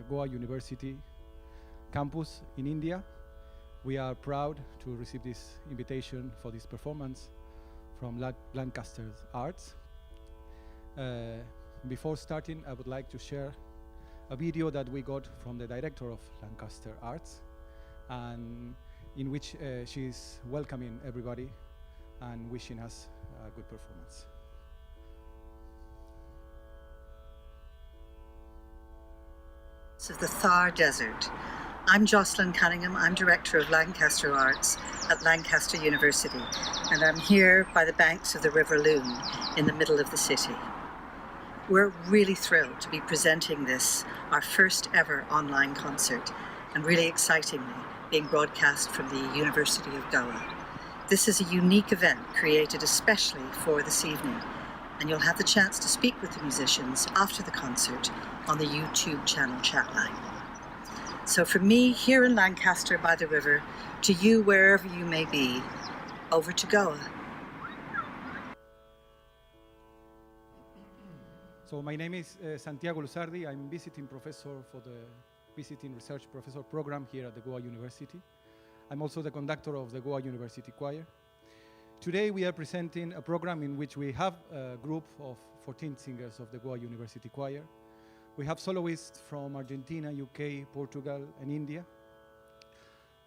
Goa University campus in India. We are proud to receive this invitation for this performance from Lancaster Arts. Before starting, I would like to share a video that we got from the director of Lancaster Arts, and in which she is welcoming everybody and wishing us a good performance. Of the Thar Desert. I'm Jocelyn Cunningham. I'm Director of Lancaster Arts at Lancaster University, and I'm here by the banks of the River Loon in the middle of the city. We're really thrilled to be presenting this, our first ever online concert, and really excitingly being broadcast from the University of Goa. This is a unique event created especially for this evening, and you'll have the chance to speak with the musicians after the concert on the YouTube channel chatline. So from me here in Lancaster by the river, to you wherever you may be, over to Goa. So my name is Santiago Luzardi. I'm visiting professor for the Visiting Research Professor program here at the Goa University. I'm also the conductor of the Goa University Choir. Today we are presenting a program in which we have a group of 14 singers of the Goa University Choir. We have soloists from Argentina, UK, Portugal and India.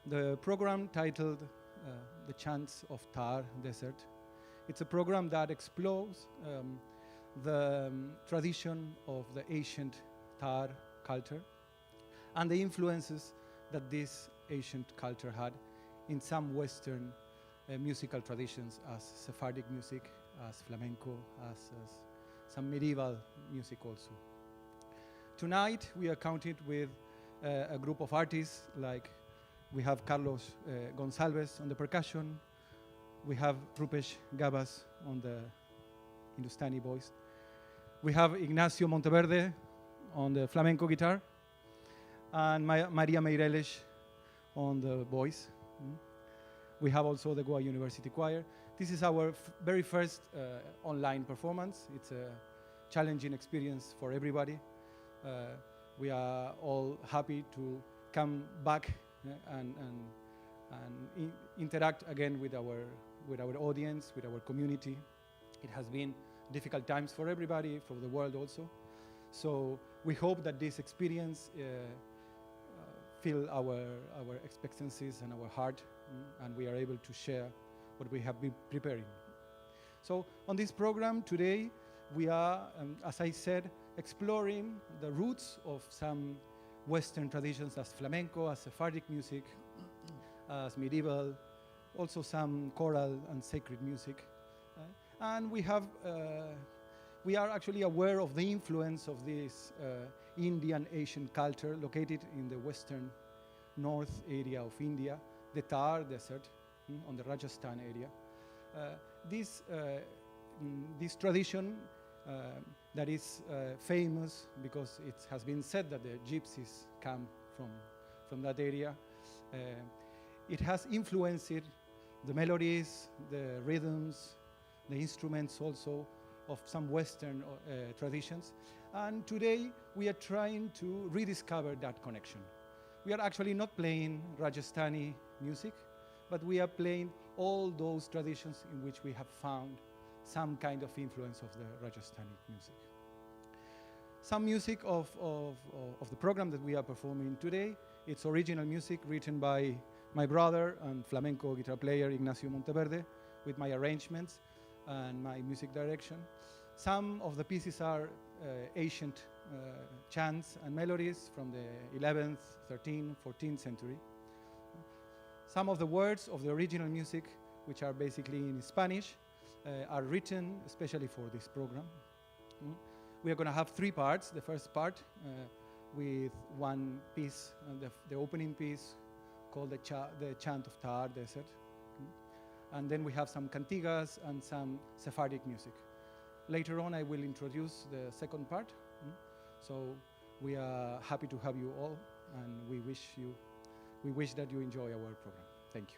The program titled The Chants of Thar Desert. It's a program that explores the tradition of the ancient Thar culture and the influences that this ancient culture had in some Western musical traditions, as Sephardic music, as Flamenco, as some medieval music also. Tonight we are counted with a group of artists, like we have Carlos Gonçalves on the percussion, we have Rupesh Gabas on the Hindustani voice, we have Ignacio Monteverde on the flamenco guitar, and Maria Meireles on the voice. We have also the Goa University Choir. This is our very first online performance. It's a challenging experience for everybody. We are all happy to come back and interact again with our audience, with our community. It has been difficult times for everybody, for the world also. So we hope that this experience fill our expectancies and our heart and we are able to share what we have been preparing. So on this program today, we are, as I said, exploring the roots of some Western traditions as flamenco, as Sephardic music, as medieval, also some choral and sacred music. And we are actually aware of the influence of this Indian Asian culture located in the western north area of India, the Thar Desert, on the Rajasthan area. This tradition that is famous because it has been said that the gypsies come from that area. It has influenced the melodies, the rhythms, the instruments also of some Western traditions. And today we are trying to rediscover that connection. We are actually not playing Rajasthani music, but we are playing all those traditions in which we have found some kind of influence of the Rajasthani music. Some music of the program that we are performing today, it's original music written by my brother and flamenco guitar player Ignacio Monteverde, with my arrangements and my music direction. Some of the pieces are ancient chants and melodies from the 11th, 13th, 14th century. Some of the words of the original music, which are basically in Spanish, are written especially for this program. We are going to have three parts. The first part with one piece, the opening piece called the Chant of Thar Desert. And then we have some cantigas and some Sephardic music. Later on, I will introduce the second part. So we are happy to have you all, and we wish that you enjoy our program. Thank you.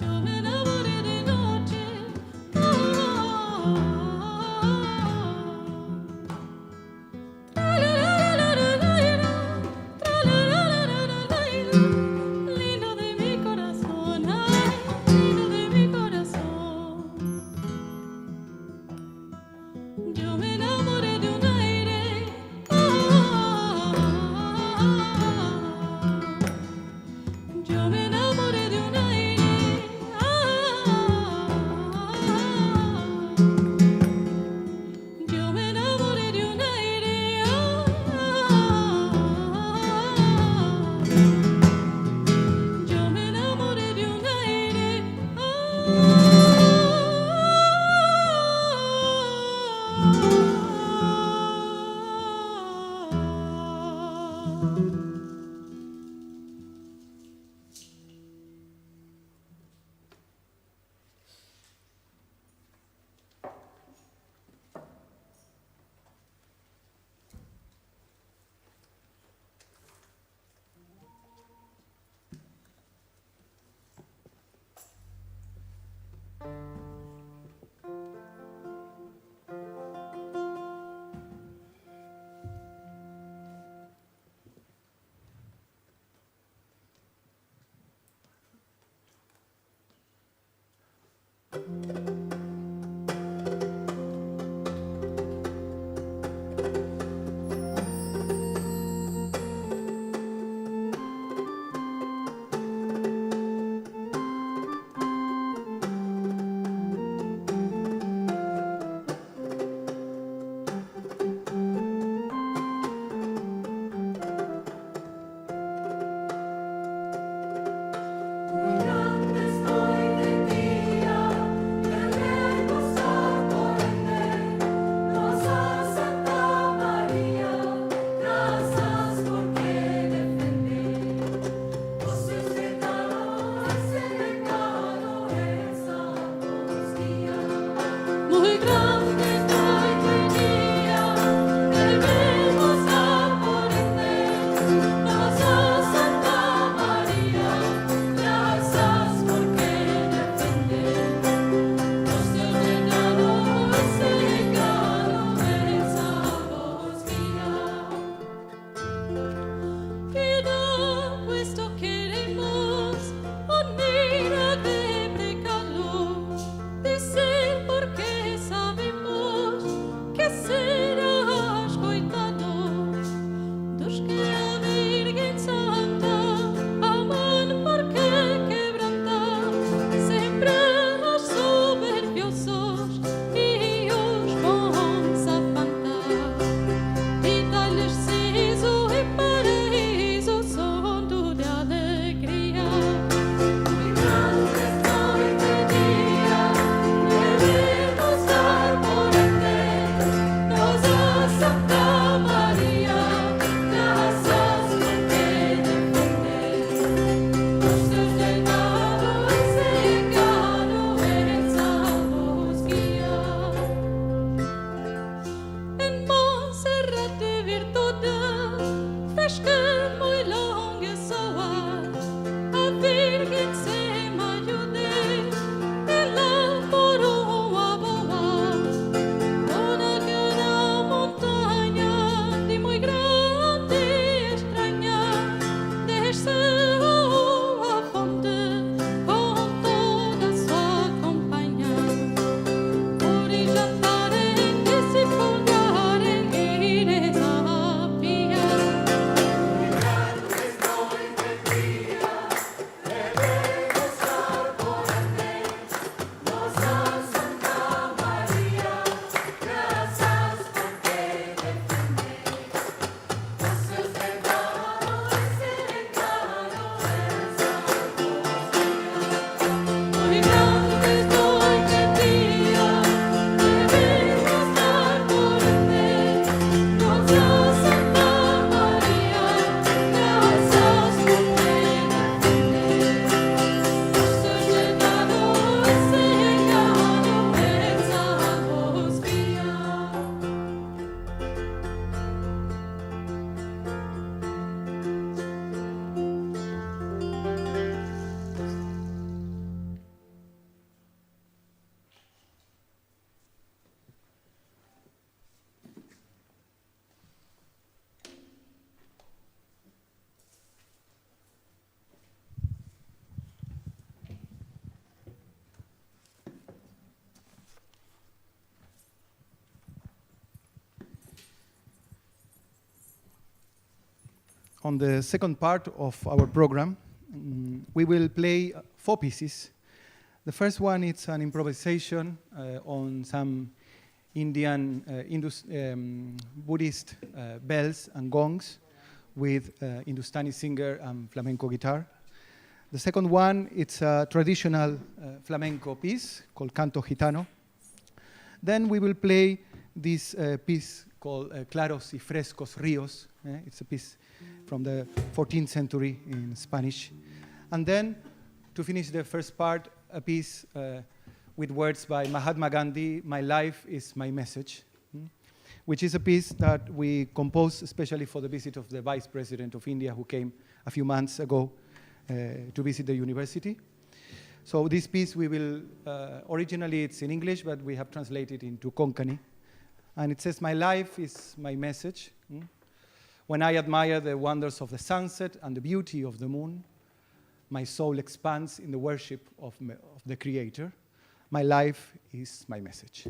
Yo me enamoré de noche. On the second part of our program, we will play 4 pieces. The first one is an improvisation on some Indian Buddhist bells and gongs with Hindustani singer and flamenco guitar. The second one, it's a traditional flamenco piece called Canto Gitano. Then we will play this piece called Claros y Frescos Ríos. It's a piece from the 14th century in Spanish. And then, to finish the first part, a piece with words by Mahatma Gandhi, My Life is My Message, which is a piece that we composed especially for the visit of the Vice President of India, who came a few months ago to visit the university. So this piece we will, originally it's in English, but we have translated into Konkani. And it says, my life is my message. When I admire the wonders of the sunset and the beauty of the moon, my soul expands in the worship of the Creator. My life is my message.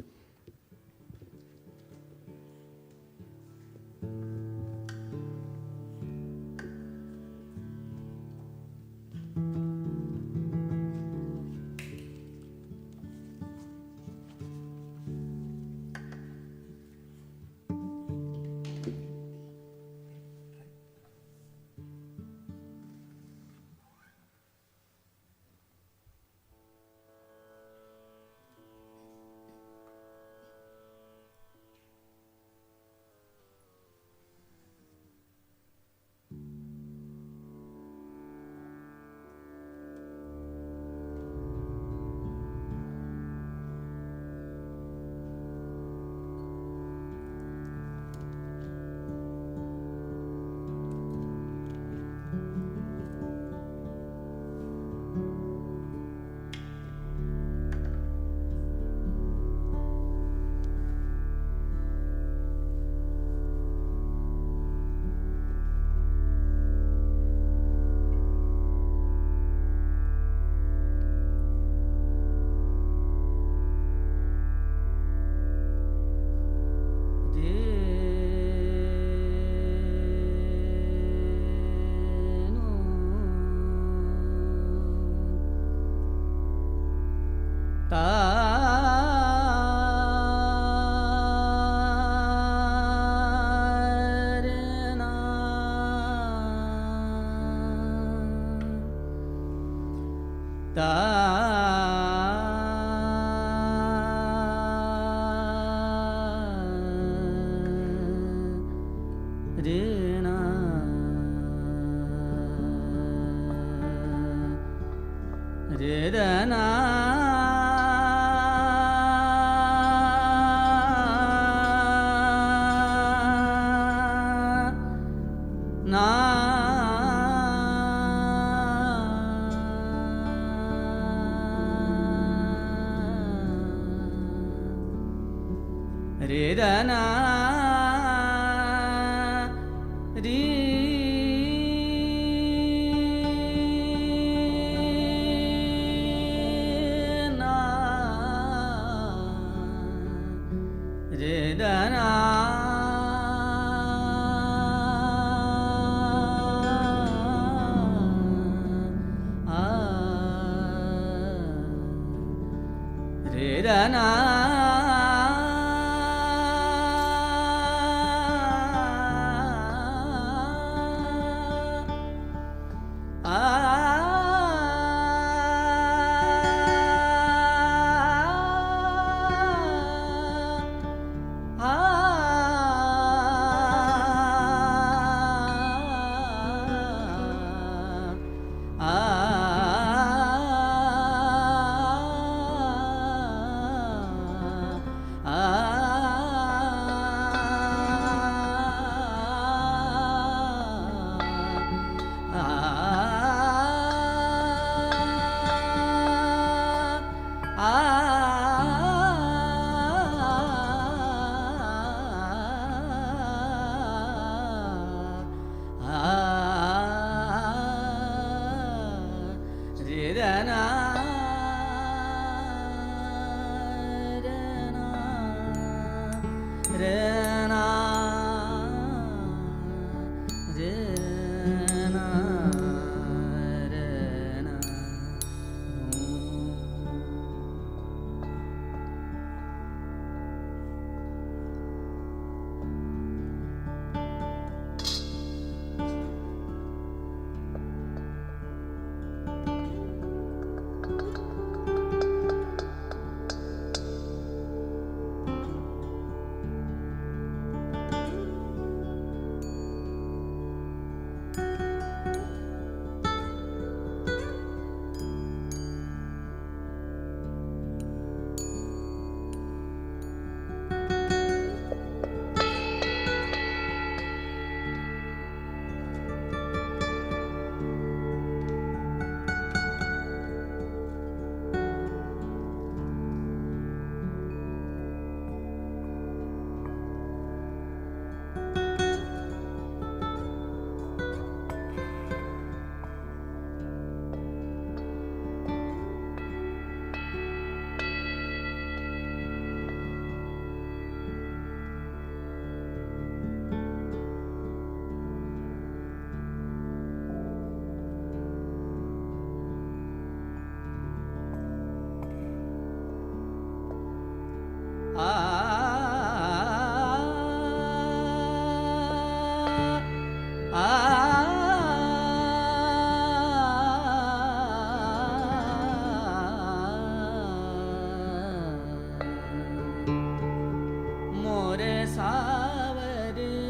सावरिया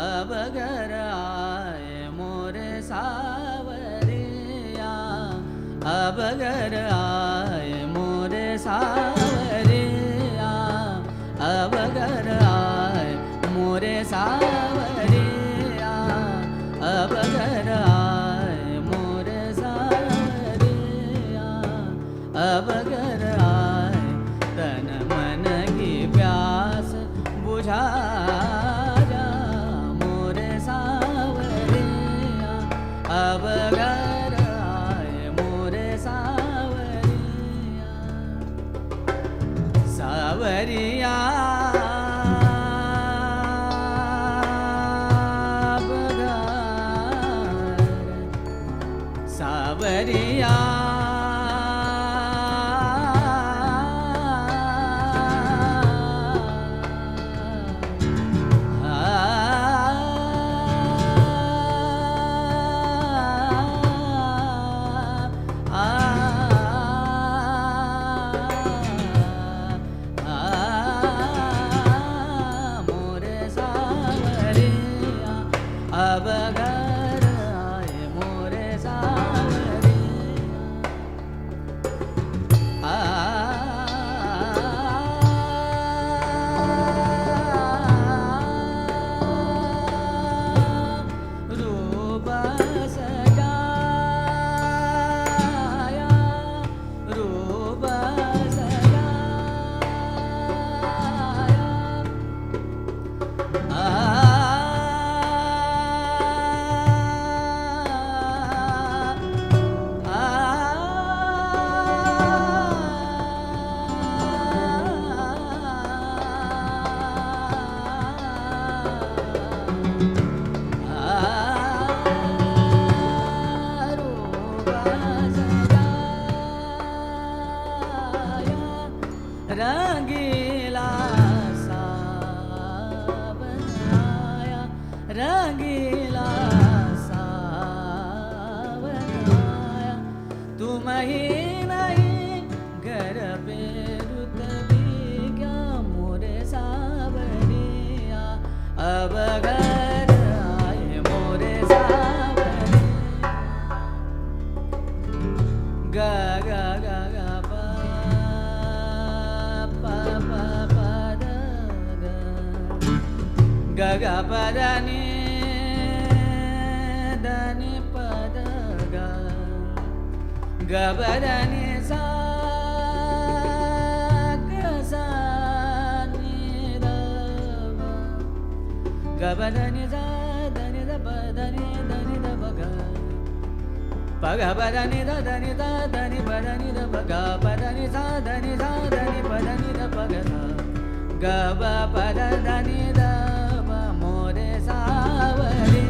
अब घर आए मोरे सावरिया अब घर आए मोरे सावरिया अब घर आए मोरे सावरिया अब घर आए मोरे सावरिया अब घर आए तन मन की प्यास बुझा जा मोरे सावरिया अब घर आए मोरे सावरिया सावरिया सावरिया मोरे सावरिया अब घर आए मोरे रूप सजाया रूप रंगीला सा बनाया रंगीला सा बनाया तुम ही नहीं घर पे रुत भी क्या मोरे सावरिया अब घर आए मोरे सावरिया गा गा गा गा ga pa da ni pa da ga pa da ni sa ni da ga pa da ni da pa da ni da pa ga pa ga pa da ni da ni pa da ni da pa ga pa da ni sa da ni pa da ni da pa ga ga pa da ni da मोरे सावरिया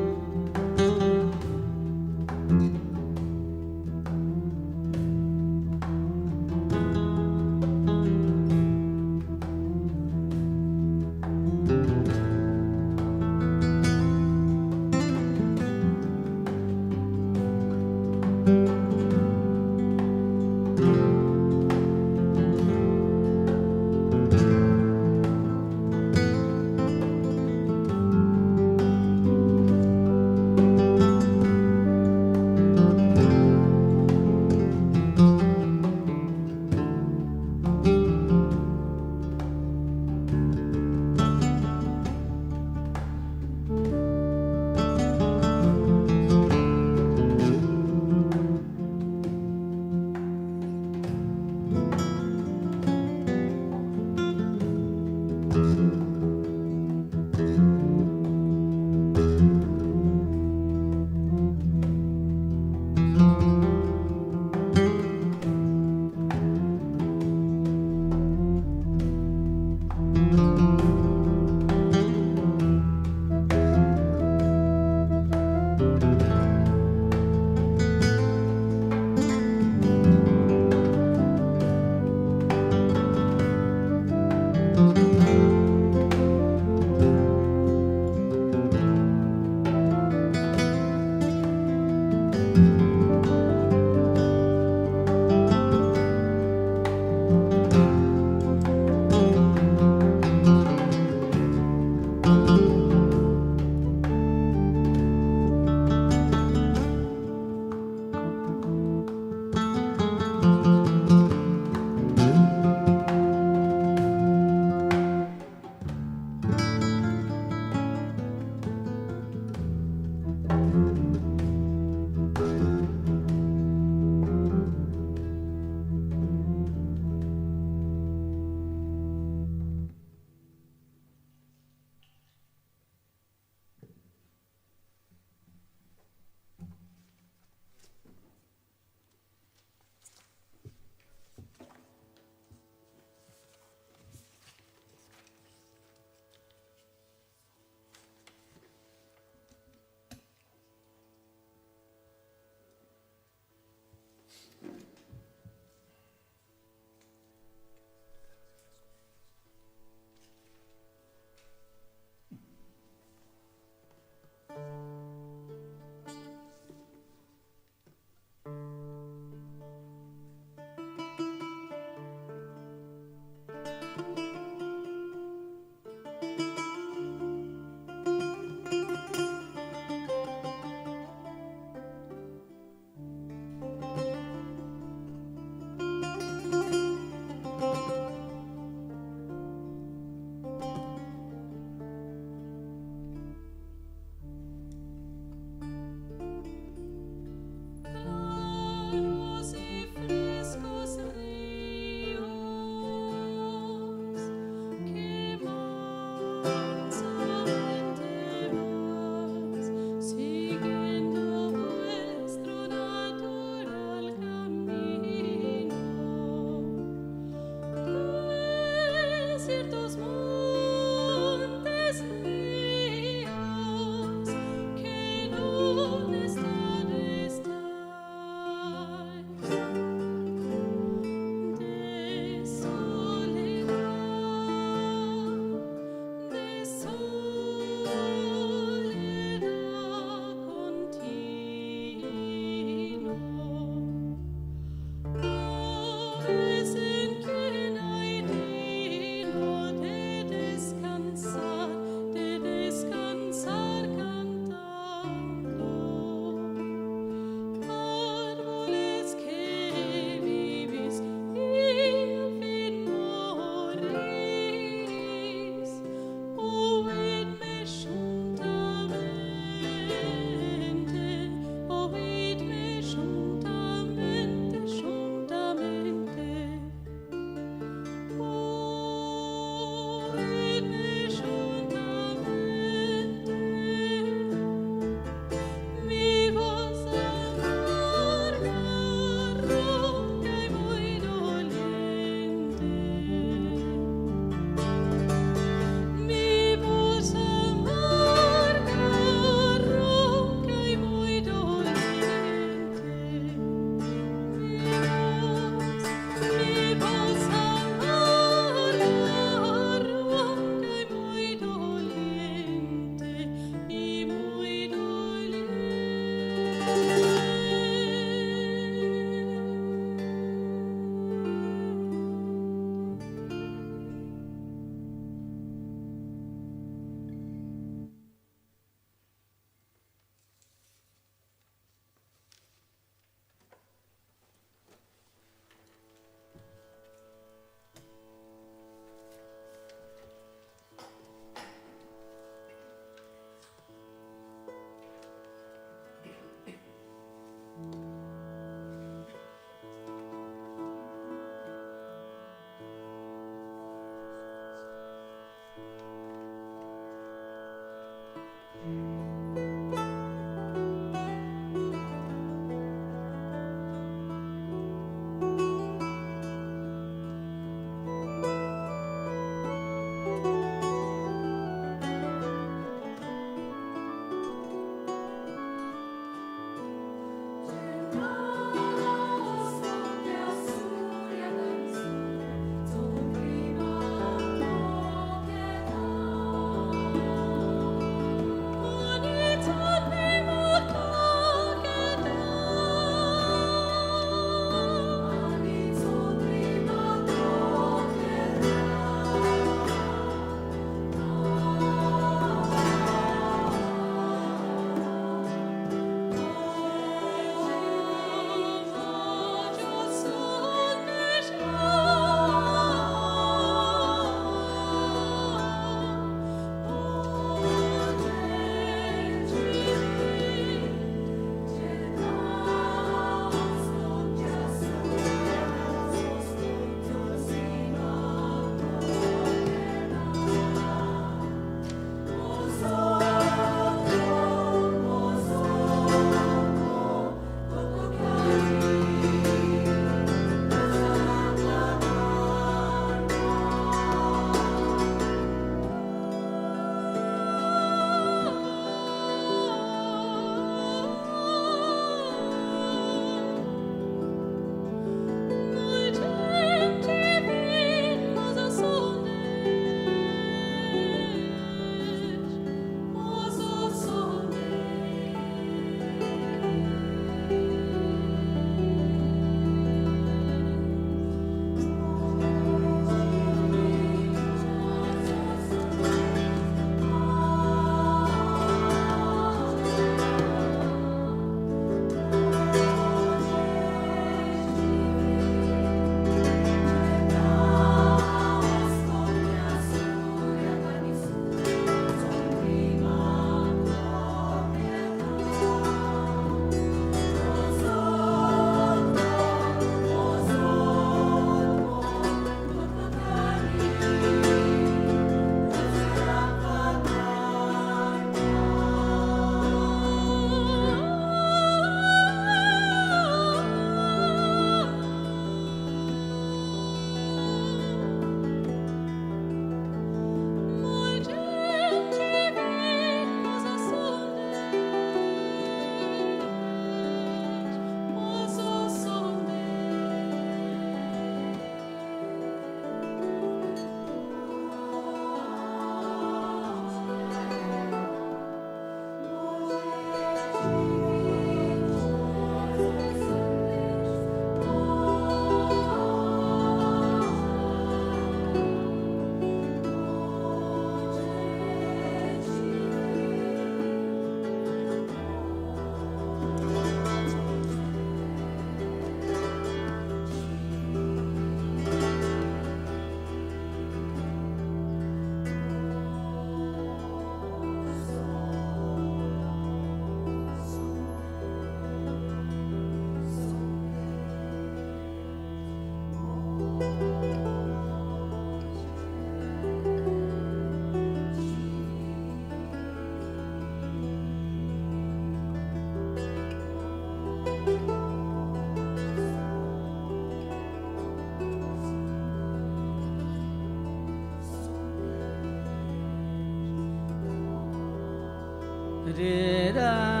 Re ra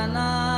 na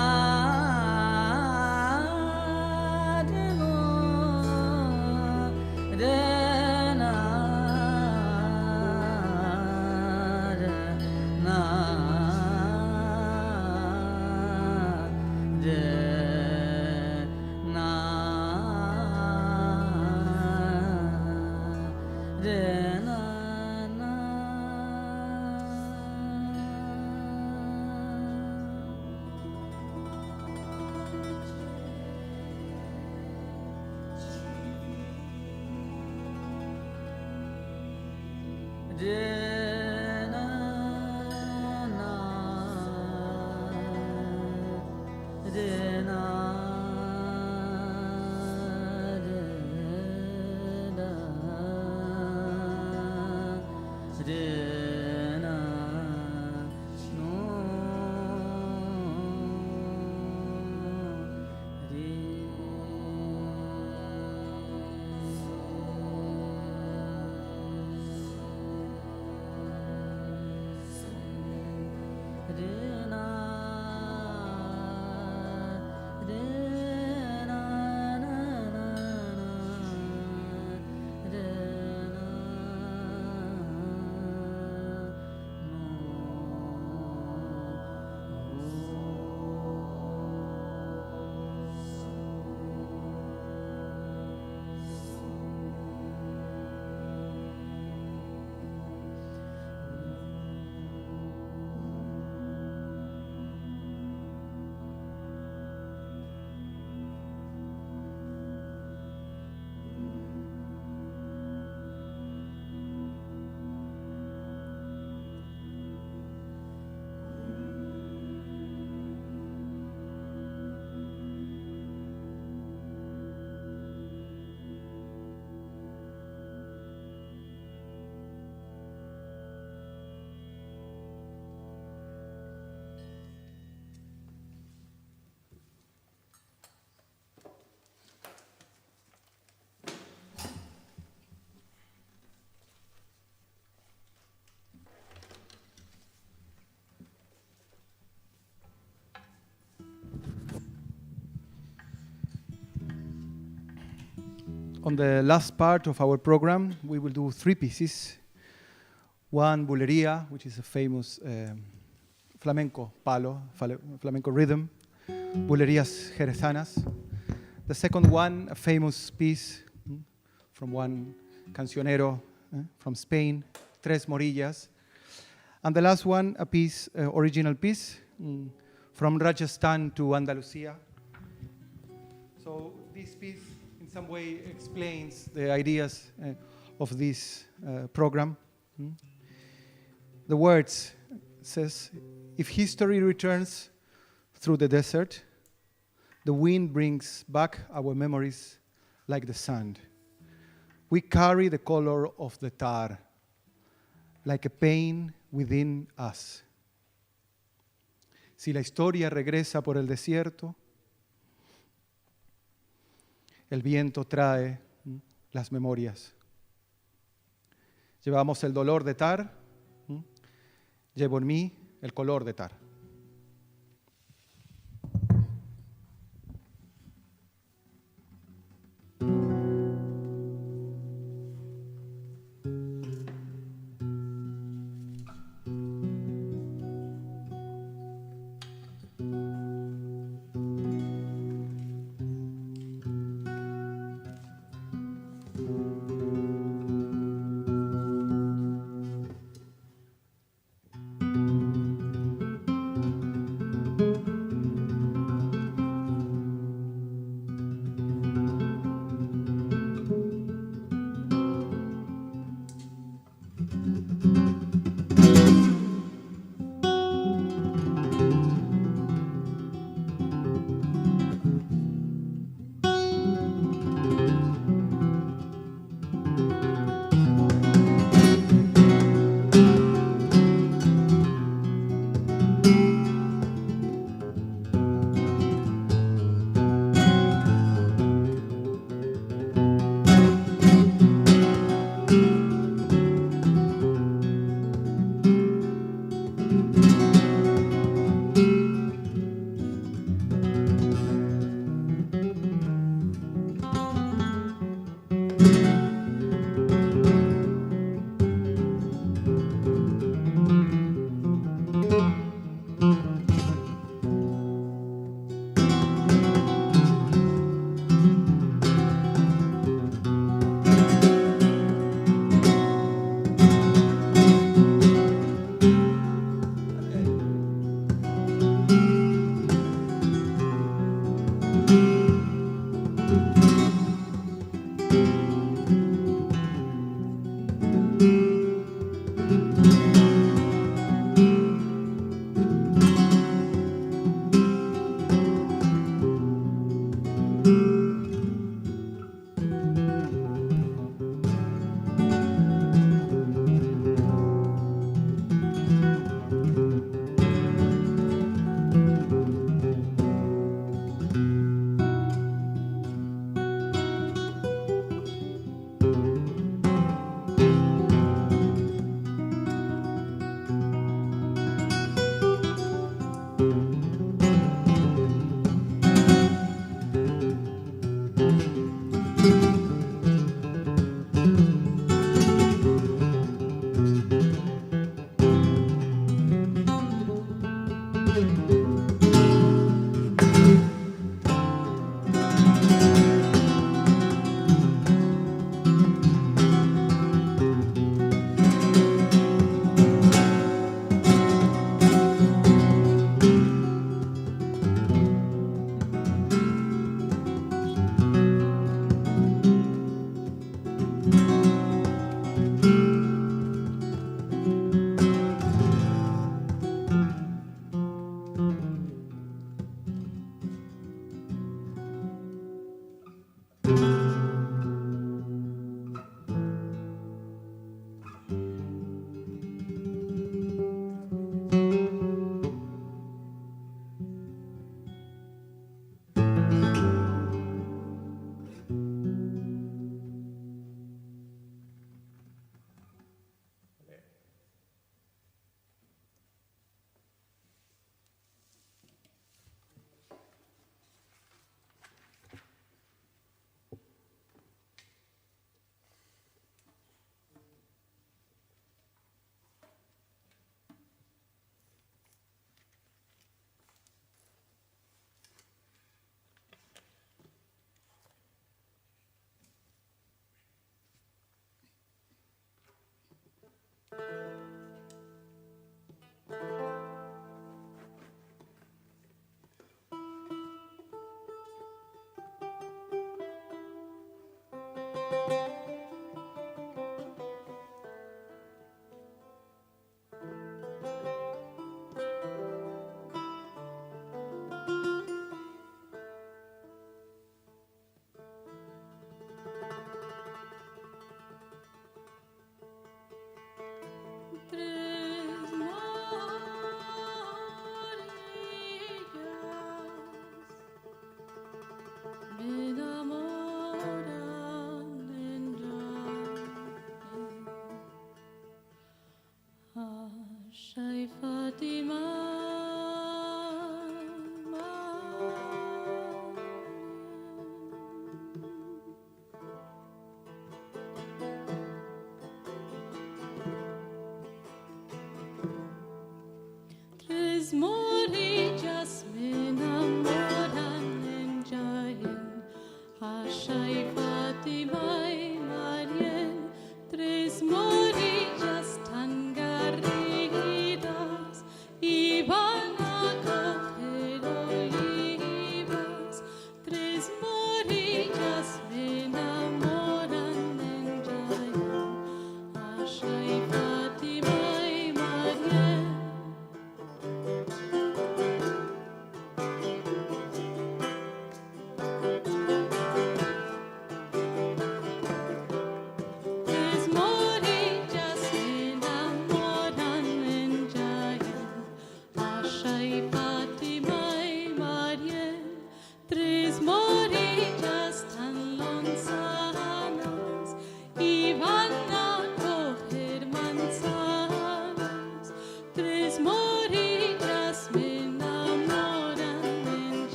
On the last part of our program, we will do 3 pieces. One, bulería, which is a famous flamenco palo, flamenco rhythm, bulerías jerezanas. The second one, a famous piece from one cancionero from Spain, Tres Morillas. And the last one, a piece, original piece, from Rajasthan to Andalusia, So this piece in some way explains the ideas of this program. The words says, if history returns through the desert, the wind brings back our memories like the sand. We carry the color of the tar, like a pain within us. Si la historia regresa por el desierto, el viento trae las memorias. Llevamos el dolor de tar, llevo en mí el color de tar.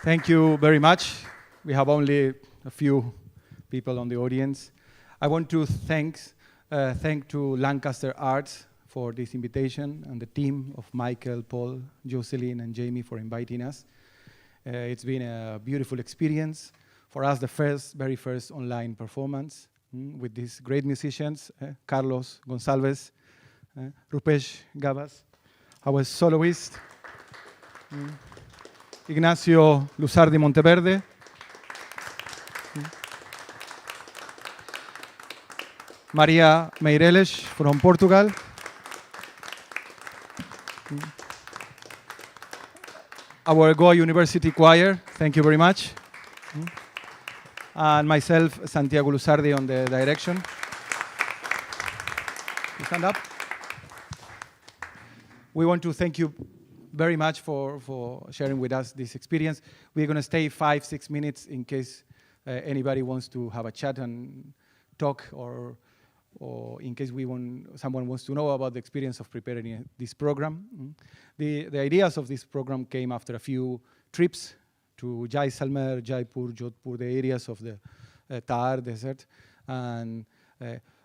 Thank you very much. We have only a few people on the audience. I want to thank to Lancaster Arts for this invitation and the team of Michael, Paul, Jocelyn, and Jamie for inviting us. It's been a beautiful experience. For us, the very first online performance with these great musicians, Carlos Gonçalves, Rupesh Gavas, our soloist, Ignacio Luzardi Monteverde, Maria Meireles from Portugal, our Goa University Choir, thank you very much, and myself, Santiago Luzardi, on the direction. You stand up. We want to thank you very much for sharing with us this experience. We're going to stay 5-6 minutes in case anybody wants to have a chat and talk, or in case someone wants to know about the experience of preparing this program. The ideas of this program came after a few trips to Jaisalmer, Jaipur, Jodhpur, the areas of the Thar Desert. And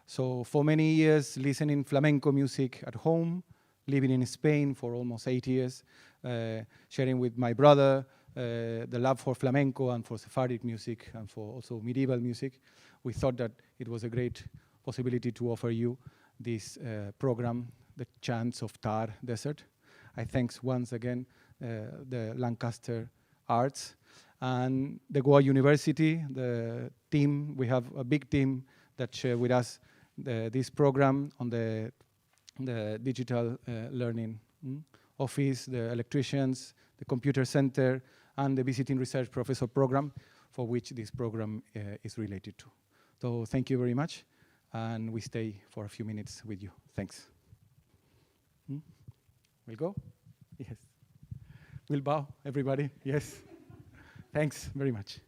so for many years, listening flamenco music at home, living in Spain for almost 8 years, sharing with my brother the love for flamenco and for Sephardic music and for also medieval music, we thought that it was a great possibility to offer you this program, the Chants of Thar Desert. I thanks once again the Lancaster Arts and the Goa University, the team. We have a big team that share with us this program on the digital learning office, the electricians, the computer center, and the visiting research professor program, for which this program is related to. So thank you very much, and we stay for a few minutes with you. Thanks. We'll go? Yes. We'll bow, everybody. Yes. Thanks very much.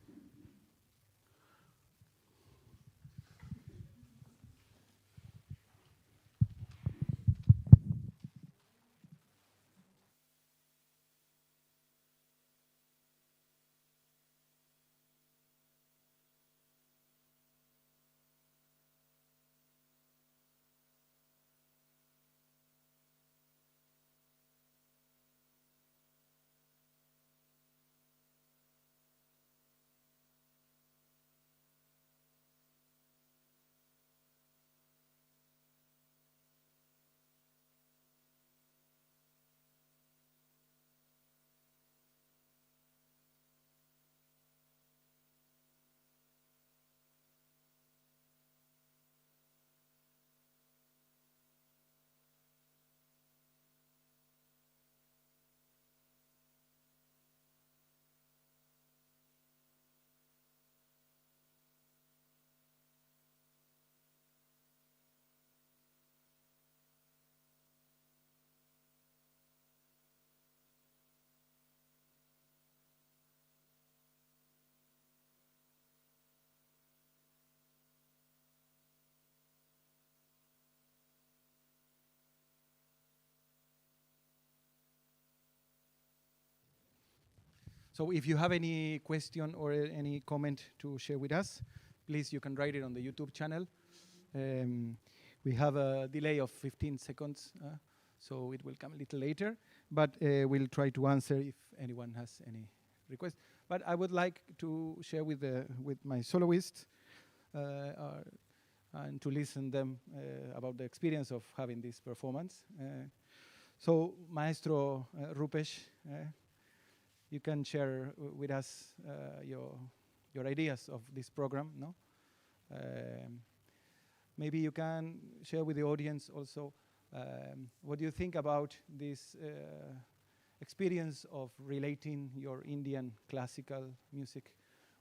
So if you have any question or any comment to share with us, please, you can write it on the YouTube channel. We have a delay of 15 seconds, so it will come a little later, but we'll try to answer if anyone has any request. But I would like to share with my soloists and to listen them about the experience of having this performance. So Maestro Rupesh, you can share with us your ideas of this program, no? Maybe you can share with the audience also what do you think about this experience of relating your Indian classical music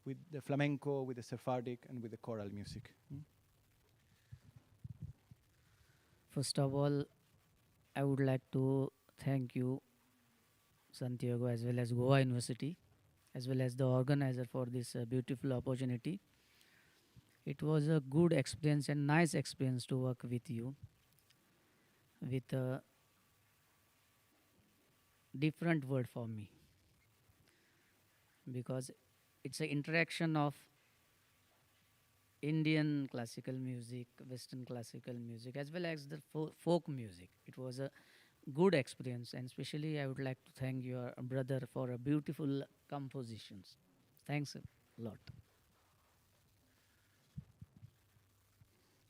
with the flamenco, with the Sephardic, and with the choral music? First of all, I would like to thank you, Santiago, as well as Goa University, as well as the organizer for this beautiful opportunity. It was a good experience and nice experience to work with you, with a different word for me. because it's an interaction of Indian classical music, Western classical music, as well as the folk music. It was a good experience, and especially I would like to thank your brother for a beautiful compositions. Thanks a lot.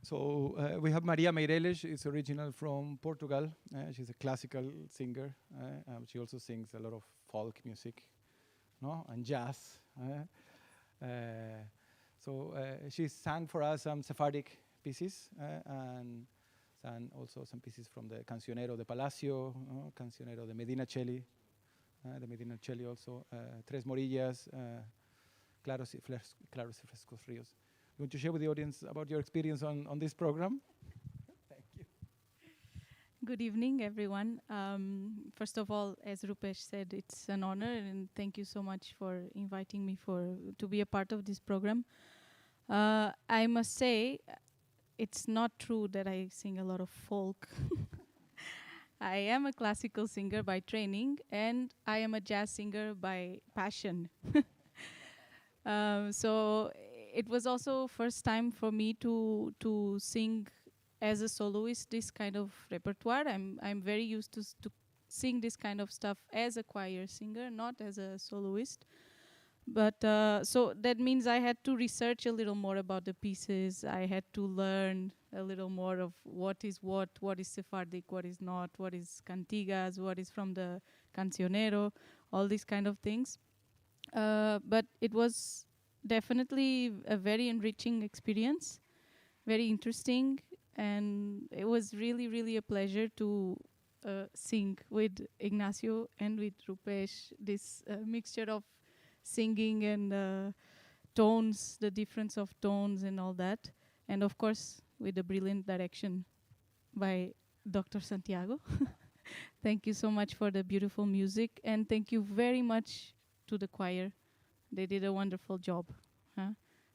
So we have Maria Meireles. She's original from Portugal. She's a classical singer. She also sings a lot of folk music, no, and jazz. So she sang for us some Sephardic pieces and sang also some pieces from the Cancionero de Palacio, Cancionero de Medina Celli, the Medina Celli also, Tres Morillas, Claros y Frescos Ríos. You want to share with the audience about your experience on this program? Thank you. Good evening, everyone. First of all, as Rupesh said, it's an honor, and thank you so much for inviting me to be a part of this program. I must say, it's not true that I sing a lot of folk. I am a classical singer by training, and I am a jazz singer by passion. So it was also first time for me to sing as a soloist this kind of repertoire. I'm very used to sing this kind of stuff as a choir singer, not as a soloist. But so that means I had to research a little more about the pieces. I had to learn a little more of what is Sephardic, what is not, what is cantigas, what is from the cancionero, all these kind of things. But it was definitely a very enriching experience, very interesting, and it was really, really a pleasure to sing with Ignacio and with Rupesh, this mixture of singing and tones, the difference of tones and all that. And of course, with the brilliant direction by Dr. Santiago. Thank you so much for the beautiful music, and thank you very much to the choir. They did a wonderful job.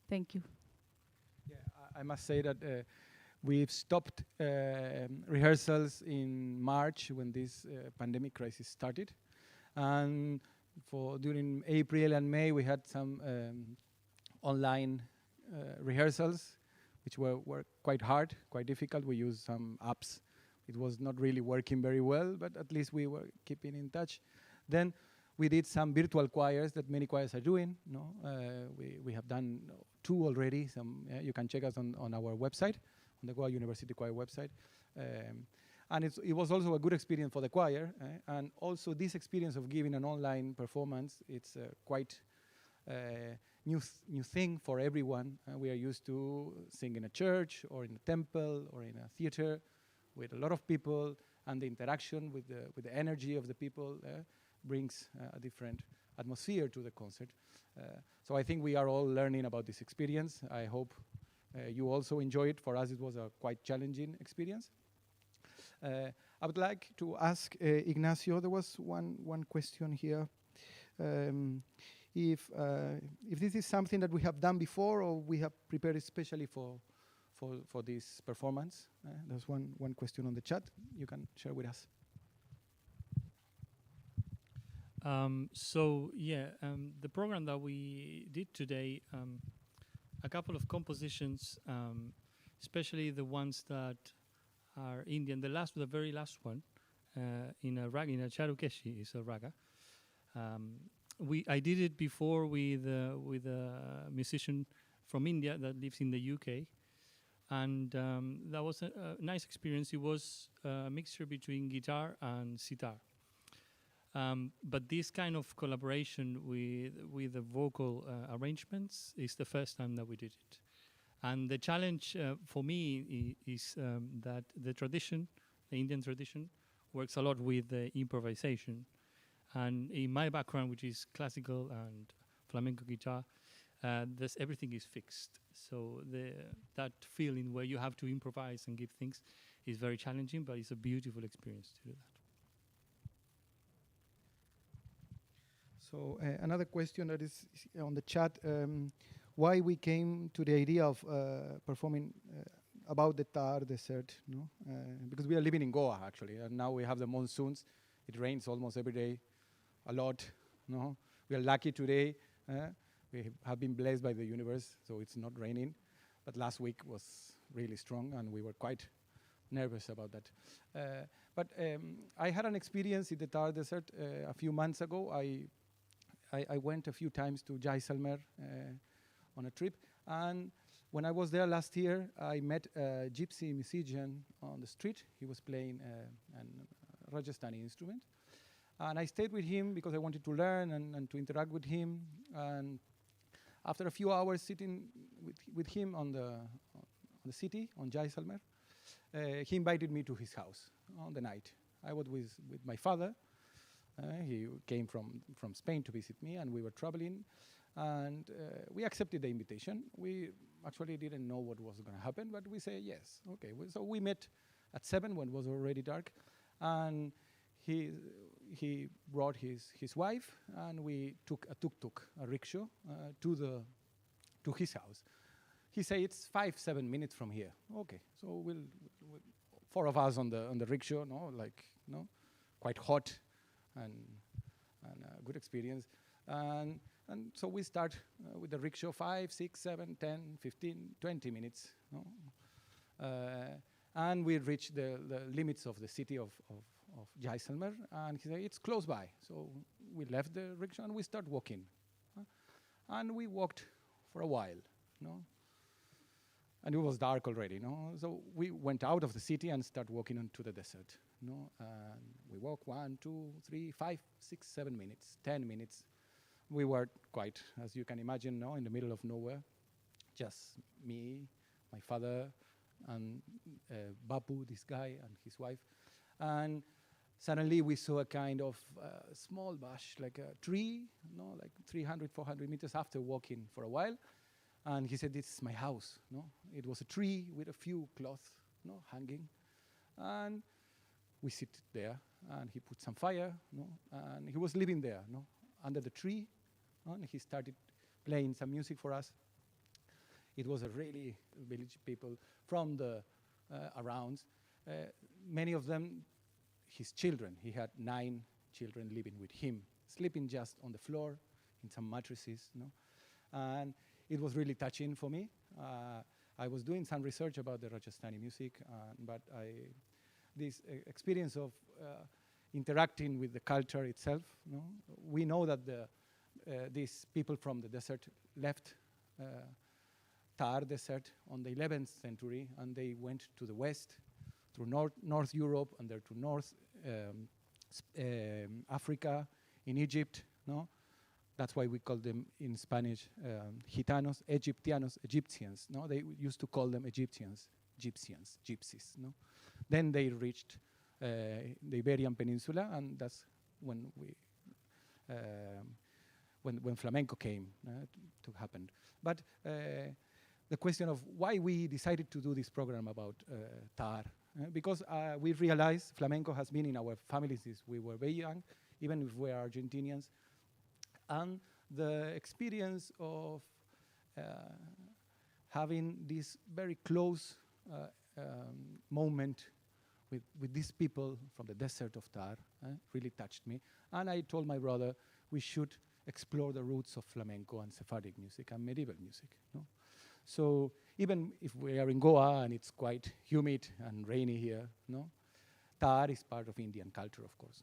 Thank you. Yeah, I must say that we've stopped rehearsals in March when this pandemic crisis started, and during April and May we had some online rehearsals, which were quite hard, quite difficult. We used some apps. It was not really working very well, but at least we were keeping in touch. Then we did some virtual choirs that many choirs are doing. No, we have done 2 already. You can check us on our website, on the Goa University Choir website. And it was also a good experience for the choir. And also this experience of giving an online performance, it's quite new thing for everyone. We are used to sing in a church or in a temple or in a theater with a lot of people, and the interaction with the energy of the people brings a different atmosphere to the concert. So I think we are all learning about this experience. I hope you also enjoy it. For us, it was a quite challenging experience. I would like to ask Ignacio, there was one question here. If this is something that we have done before or we have prepared especially for this performance. There's one question on the chat you can share with us. The program that we did today, a couple of compositions, especially the ones that are Indian. The very last one, in a raga, in a charukeshi, is a raga. I did it before with a musician from India that lives in the UK, and that was a nice experience. It was a mixture between guitar and sitar. But this kind of collaboration with the vocal arrangements is the first time that we did it. And the challenge for me is that the Indian tradition, works a lot with improvisation. And in my background, which is classical and flamenco guitar, everything is fixed. So that feeling where you have to improvise and give things is very challenging, but it's a beautiful experience to do that. So another question that is on the chat, why we came to the idea of performing about the Thar Desert, no? Because we are living in Goa, actually, and now we have the monsoons. It rains almost every day, a lot. No? We are lucky today We have been blessed by the universe, so it's not raining. But last week was really strong, and we were quite nervous about that. But I had an experience in the Thar Desert a few months ago. I went a few times to Jaisalmer on a trip, and when I was there last year, I met a gypsy musician on the street. He was playing an Rajasthani instrument, and I stayed with him because I wanted to learn and to interact with him. And after a few hours sitting with him on the city, on Jaisalmer, he invited me to his house on the night. I was with my father. He came from Spain to visit me, and we were traveling. And we accepted the invitation. We actually didn't know what was going to happen, but we said yes. Okay, so we met at 7 when it was already dark. And he brought his wife, and we took a tuk-tuk, a rickshaw, to his house. He said it's 5-7 minutes from here. Okay, so we'll 4 of us on the rickshaw, quite hot and a good experience. And so we start with the rickshaw 5, 6, 7, 10, 15, 20 minutes. And we reach the limits of the city of Jaisalmer, and he said, it's close by. So we left the rickshaw and we start walking. And we walked for a while, and it was dark already, So we went out of the city and started walking into the desert, And we walked 1, 2, 3, 5, 6, 7 minutes, 10 minutes. We were quite, as you can imagine, in the middle of nowhere. Just me, my father, and Bapu, this guy, and his wife. And suddenly we saw a kind of small bush, like a tree, like 300, 400 meters after walking for a while. And he said, this is my house. It was a tree with a few cloths hanging. And we sit there, and he put some fire, and he was living there, under the tree. And he started playing some music for us. It was a really village people from the arounds. Many of them, his children. He had 9 children living with him, sleeping just on the floor in some mattresses. And it was really touching for me. I was doing some research about the Rajasthani music, but this experience of interacting with the culture itself. We know that these people from the desert left Thar Desert on the 11th century, and they went to the west through North Europe and there to North Africa, in Egypt. That's why we call them in Spanish Gitanos, Egyptians. They used to call them Egyptians, Gypsies. Then they reached the Iberian Peninsula, and that's when when flamenco came to happen. But the question of why we decided to do this program about Thar, because we realized flamenco has been in our families since we were very young, even if we are Argentinians, and the experience of having this very close moment with these people from the desert of Thar really touched me. And I told my brother we should explore the roots of flamenco and Sephardic music and medieval music. So even if we are in Goa and it's quite humid and rainy here, Thar is part of Indian culture, of course.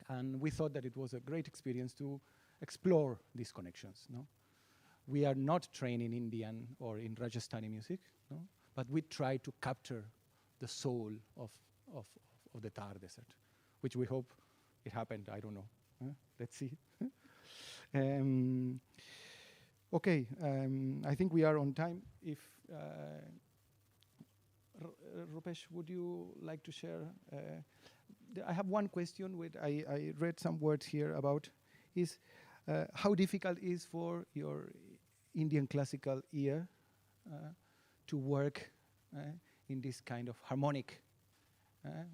And we thought that it was a great experience to explore these connections. We are not trained in Indian or in Rajasthani music, but we try to capture the soul of the Thar Desert, which we hope it happened. I don't know. Let's see. Okay, I think we are on time. If Rupesh, would you like to share? I have one question which I read some words here about is how difficult it is for your Indian classical ear to work in this kind of harmonic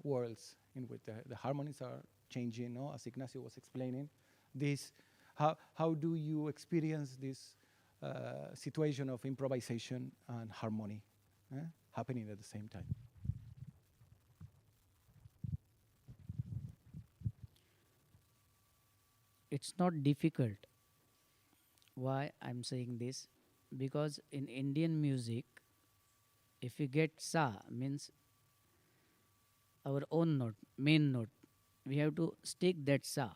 worlds in which the harmonies are changing, as Ignacio was explaining. How do you experience this situation of improvisation and harmony happening at the same time? It's not difficult. Why I'm saying this? Because in Indian music, if we get sa, means our own note, main note, we have to stick that sa.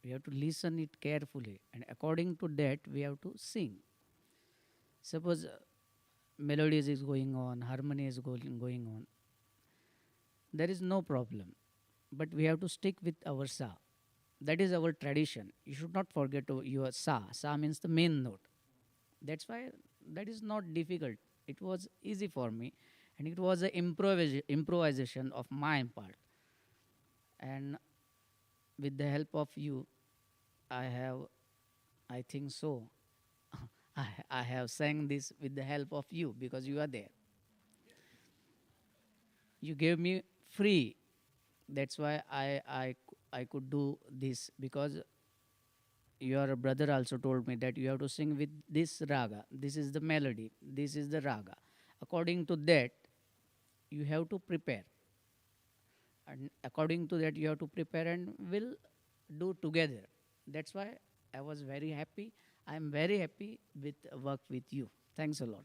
We have to listen it carefully, and according to that, we have to sing. Suppose melodies is going on, harmony is going on, there is no problem. But we have to stick with our sa. That is our tradition. You should not forget your sa. Sa means the main note. That's why that is not difficult. It was easy for me, and it was an improvisation of my part. And with the help of you, I have, I think so, I have sang this with the help of you because you are there. You gave me free. That's why I could do this, because your brother also told me that you have to sing with this raga. This is the melody. This is the raga. According to that, you have to prepare. And according to that, you have to prepare and we'll do together. That's why I was very happy. I'm very happy with work with you. Thanks a lot.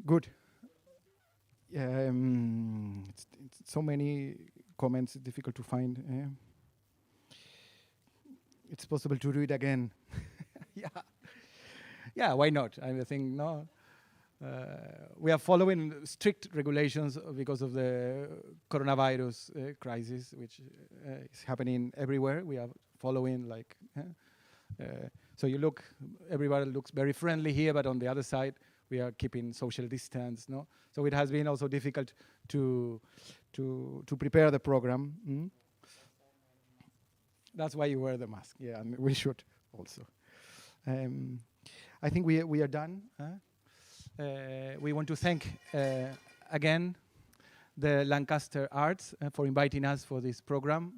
Good. It's so many comments, difficult to find. It's possible to do it again. Yeah. Yeah, why not? I think, no. We are following strict regulations because of the coronavirus crisis, which is happening everywhere. We are following, like, so you look, everybody looks very friendly here, but on the other side, we are keeping social distance, no? So it has been also difficult to prepare the program. That's why you wear the mask, yeah, and we should also. I think we are done. We want to thank again the Lancaster Arts for inviting us for this program.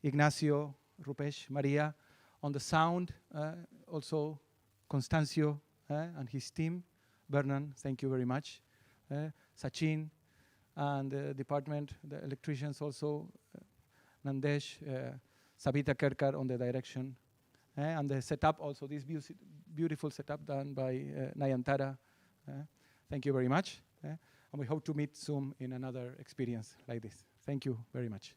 Ignacio, Rupesh, Maria on the sound, also Constancio and his team. Bernan, thank you very much. Sachin and the department, the electricians also, Nandesh, Sabita Kerkar on the direction. And the setup also, this beautiful setup done by Nayantara. Thank you very much. And we hope to meet soon in another experience like this. Thank you very much.